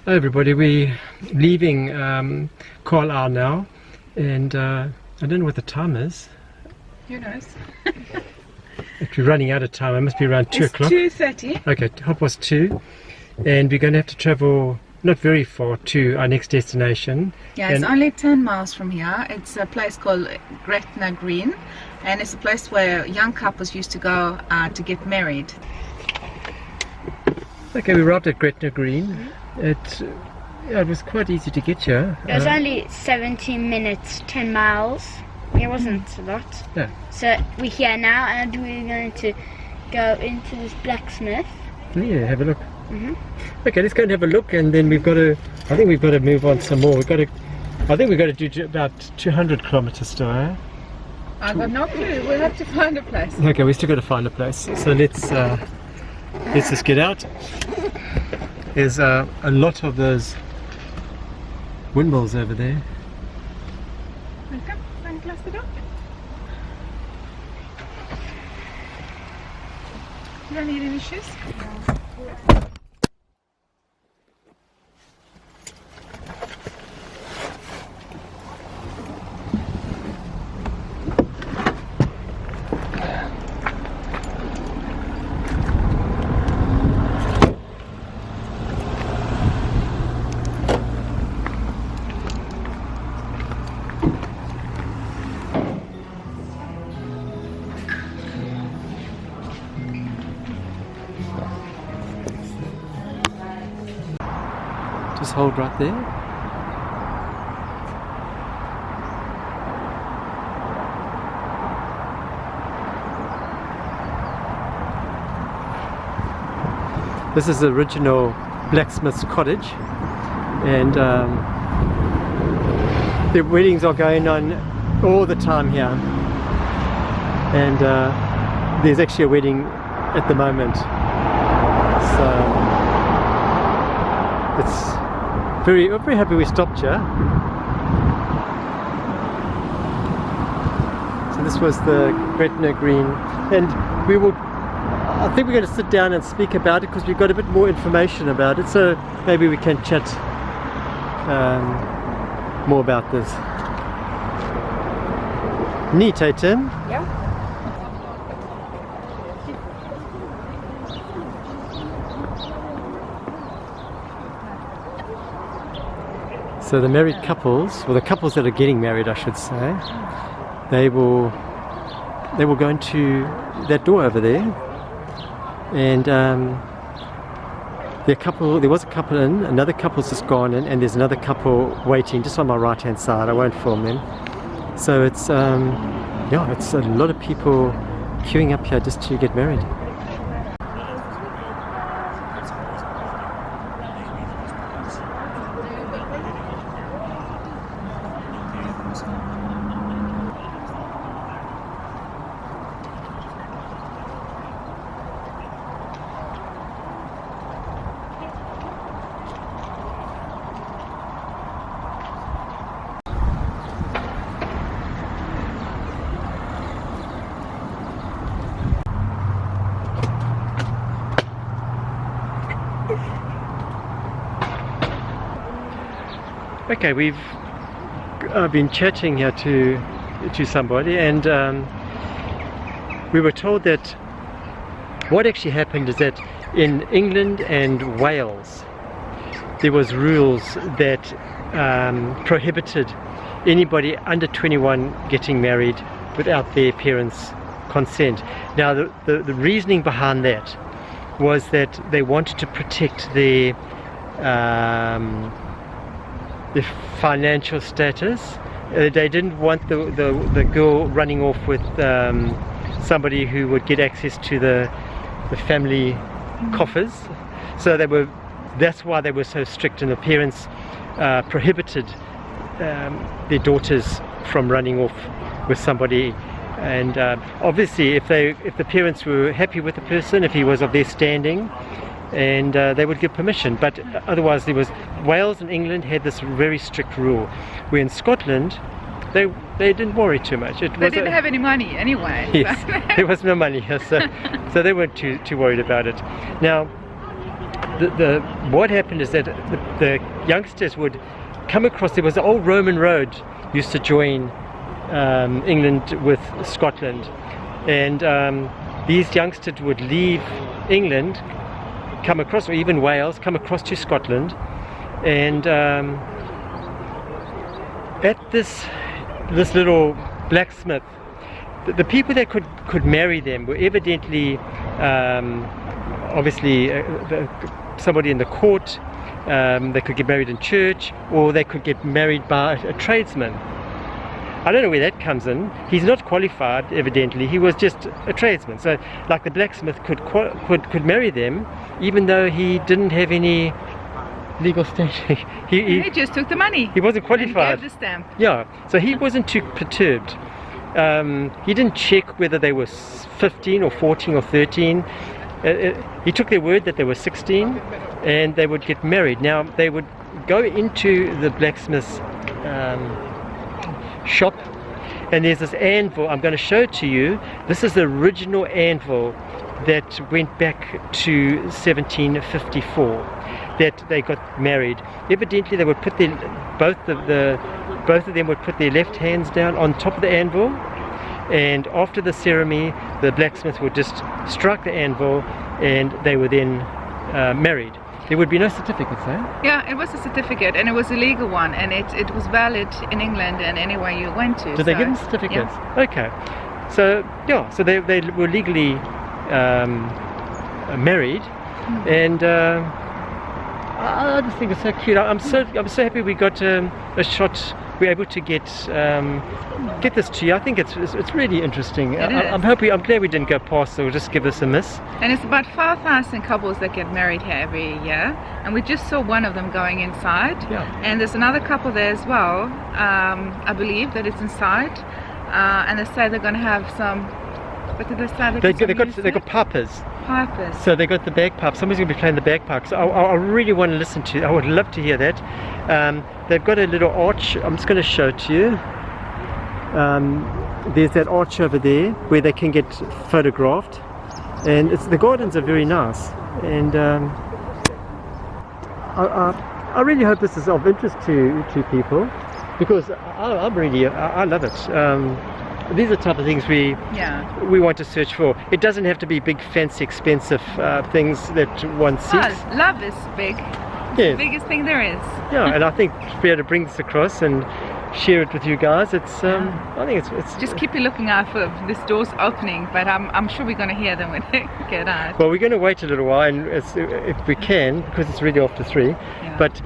Hi everybody, we're leaving Carlisle now, and I don't know what the time is. Who knows? We're running out of time. It must be around 2 o'clock. 2:30. Okay, 2:30, and we're going to have to travel not very far to our next destination. Yeah, it's only 10 miles from here. It's a place called Gretna Green, and it's a place where young couples used to go to get married. Okay, we arrived at Gretna Green. It was quite easy to get here. It was only 17 minutes, 10 miles. It wasn't a lot. Yeah. So we're here now, and we're going to go into this blacksmith. Yeah, have a look. Okay, let's go and have a look, and then I think we've got to move on some more. I think we've got to do about 200 kilometers still, eh? I've got no clue. We'll have to find a place. Okay, we still got to find a place. So let's just get out. There's a lot of those windmills over there. Welcome. And close the door. You don't need any shoes? Just hold right there. This is the original blacksmith's cottage, and the weddings are going on all the time here, and there's actually a wedding at the moment, so we're very happy we stopped here. So this was the Gretna Green, and I think we're going to sit down and speak about it because we've got a bit more information about it, so maybe we can chat more about this. Neat, eh, Tim? Yeah. So the married couples, or the couples that are getting married, I should say, they will go into that door over there, and there was a couple in, another couple's just gone in, and there's another couple waiting just on my right hand side. I won't film them. So it's it's a lot of people queuing up here just to get married. Okay, we've been chatting here to somebody, and we were told that what actually happened is that in England and Wales there was rules that prohibited anybody under 21 getting married without their parents' consent. Now the reasoning behind that was that they wanted to protect their financial status. They didn't want the girl running off with somebody who would get access to the family coffers. So that's why they were so strict, and the parents prohibited their daughters from running off with somebody. And obviously if the parents were happy with the person, if he was of their standing, and they would give permission, but otherwise Wales and England had this very strict rule, where in Scotland they didn't worry too much. They didn't have any money anyway. Yes, there was no money, so they weren't too worried about it. Now what happened is that the youngsters would come across. There was the old Roman road used to join England with Scotland, and these youngsters would leave England, come across, or even Wales, come across to Scotland, and at this little blacksmith, the people that could marry them were evidently obviously somebody in the court. They could get married in church, or they could get married by a tradesman. I don't know where that comes in. He's not qualified, evidently. He was just a tradesman. So, like, the blacksmith could marry them, even though he didn't have any legal standing. He just took the money. He wasn't qualified. And gave the stamp. Yeah. So he wasn't too perturbed. He didn't check whether they were 15 or 14 or 13. He took their word that they were 16, and they would get married. Now, they would go into the blacksmith's shop, and there's this anvil. I'm going to show it to you. This is the original anvil that went back to 1754, that they got married. Evidently, they would put their both of them would put their left hands down on top of the anvil, and after the ceremony, the blacksmith would just strike the anvil, and they were then married. There would be no certificates, eh? Yeah, it was a certificate, and it was a legal one, and it was valid in England and anywhere you went to. Did they give them certificates? Yeah. Okay. So yeah, so they were legally married, and I just think it's so cute. I'm so happy we got a shot. We're able to get this to you. I think it's really interesting. I'm glad we didn't go past, so we'll just give this a miss. And it's about 5,000 couples that get married here every year, and we just saw one of them going inside. Yeah. And there's another couple there as well. I believe that it's inside, and they say they're going to have some. What did they say? They got pipers. Pipers. So they got the bagpipes. Somebody's going to be playing the bagpipes. I really want to listen to. I would love to hear that. They've got a little arch. I'm just going to show it to you. There's that arch over there where they can get photographed, and the gardens are very nice. And I really hope this is of interest to people, because I love it. These are the type of things we want to search for. It doesn't have to be big, fancy, expensive things that one seeks. Well, love is big. Yes. The biggest thing there is. Yeah, and I think to be able to bring this across and share it with you guys, I think it's just keep looking out for this doors opening, but I'm sure we're going to hear them when they get out. Well, we're going to wait a little while, and if we can, because it's really after 3. Yeah. But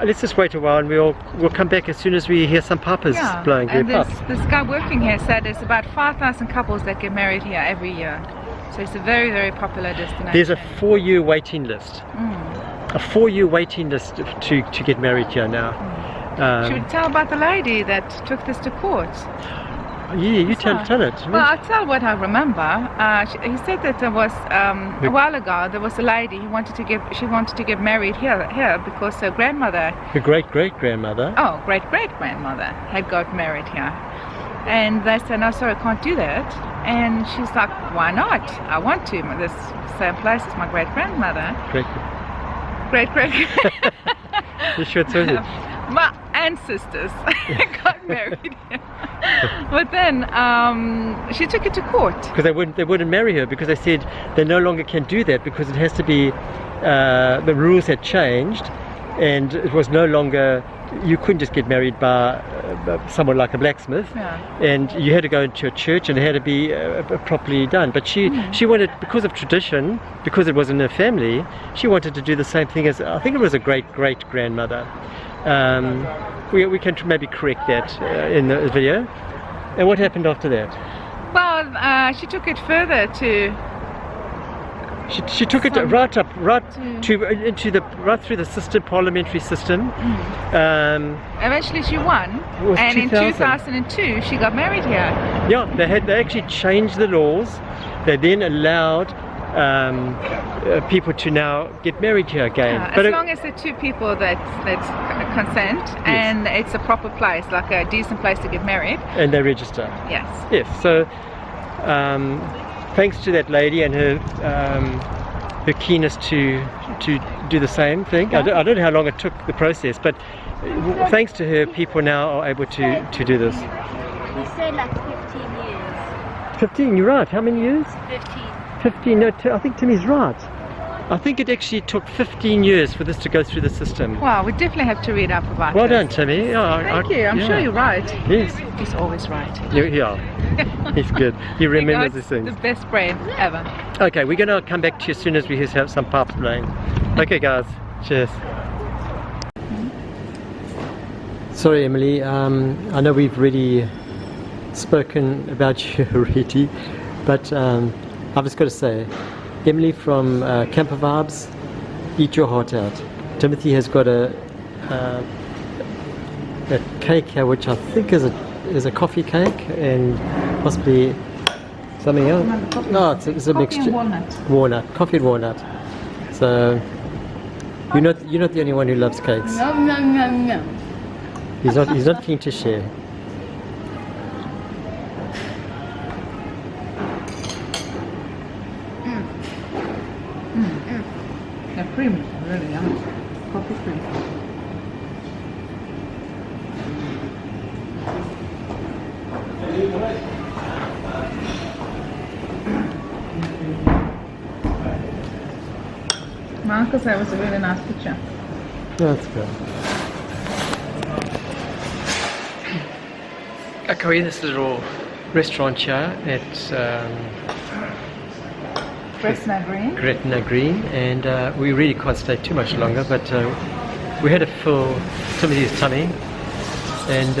let's just wait a while, and we'll come back as soon as we hear some pipers blowing their pipes. This guy working here said there's about 5,000 couples that get married here every year, so it's a very, very popular destination. There's a 4-year waiting list. A 4-year waiting list to get married here now. Should we tell about the lady that took this to court? Yeah, you tell it. Well, I'll tell what I remember. He said that there was a while ago there was a lady she wanted to get married here because her grandmother, her great-great-grandmother, great-great-grandmother had got married here, and they said, no, sorry, I can't do that. And she's like, why not? I want to. This same place as my great-grandmother. Great. You should say it. My ancestors got married here. But then she took it to court. Because they wouldn't marry her, because they said they no longer can do that, because it has to be, the rules had changed, and it was no longer, you couldn't just get married by someone like a blacksmith, and you had to go into a church, and it had to be properly done. But she wanted, because of tradition, because it was in her family, she wanted to do the same thing as, I think it was a great-great-grandmother. We can maybe correct that in the video. And what happened after that? Well, she took it further to. She took it right through the system, parliamentary system. Eventually, she won, and in 2002, she got married here. Yeah, they actually changed the laws. They then allowed people to now get married here again. As long as the two people that consent, and it's a proper place, like a decent place to get married. And they register. Yes. Yes. So thanks to that lady and her her keenness to do the same thing. I don't know how long it took the process, but thanks to her, people now are able to do this. We said like 15 years. 15, you're right. How many years? 15. 15, no, I think Timmy's right. I think it actually took 15 years for this to go through the system. Wow, we definitely have to read up about Well this. done, Timmy. Yeah, Thank you. I'm sure you're right. Yes, He's always right. yeah. He's good. He remembers these things. The best brain ever. Okay, we're going to come back to you as soon as we have some pipes playing. Okay, guys. Cheers. Sorry, Emily. I know we've really spoken about you already, but I've just got to say, Emily from Camper Vibes, eat your heart out. Timothy has got a cake here, which I think is a coffee cake and possibly something else. No, it's a mixture. Walnut, coffee and walnut. So you're not the only one who loves cakes. No, no, no, no. He's not keen to share. The cream is really yummy. Coffee cream. Marcus, that was a really nice picture. That's good. Okay, this little restaurant here at Gretna Green. Gretna Green, and we really can't stay too much longer, but we had to fill Timothy's tummy, and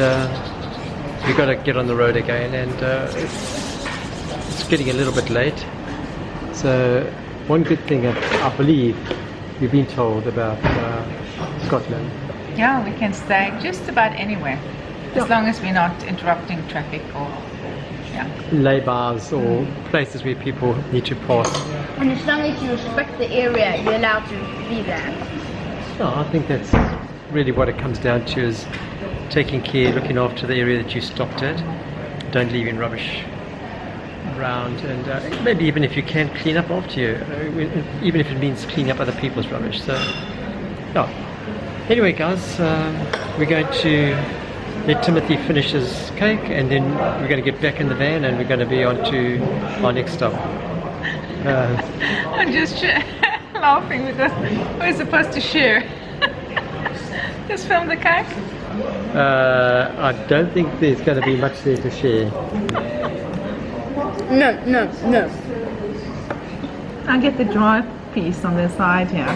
we got to get on the road again, and it's getting a little bit late. So one good thing I believe we've been told about Scotland. Yeah, we can stay just about anywhere, as long as we're not interrupting traffic or Lay-bys or places where people need to pass. And as long as you respect the area, you're allowed to be there. No, I think that's really what it comes down to, is taking care, looking after the area that you stopped at. Don't leave in rubbish around, and maybe even if you can, clean up after you, even if it means cleaning up other people's rubbish. So, yeah. Anyway, guys, we're going to let Timothy finish his cake, and then we're going to get back in the van and we're going to be on to our next stop. I'm just laughing because we're supposed to share. Just film the cake. I don't think there's going to be much there to share. No, no, no. I'll get the dry piece on the side here.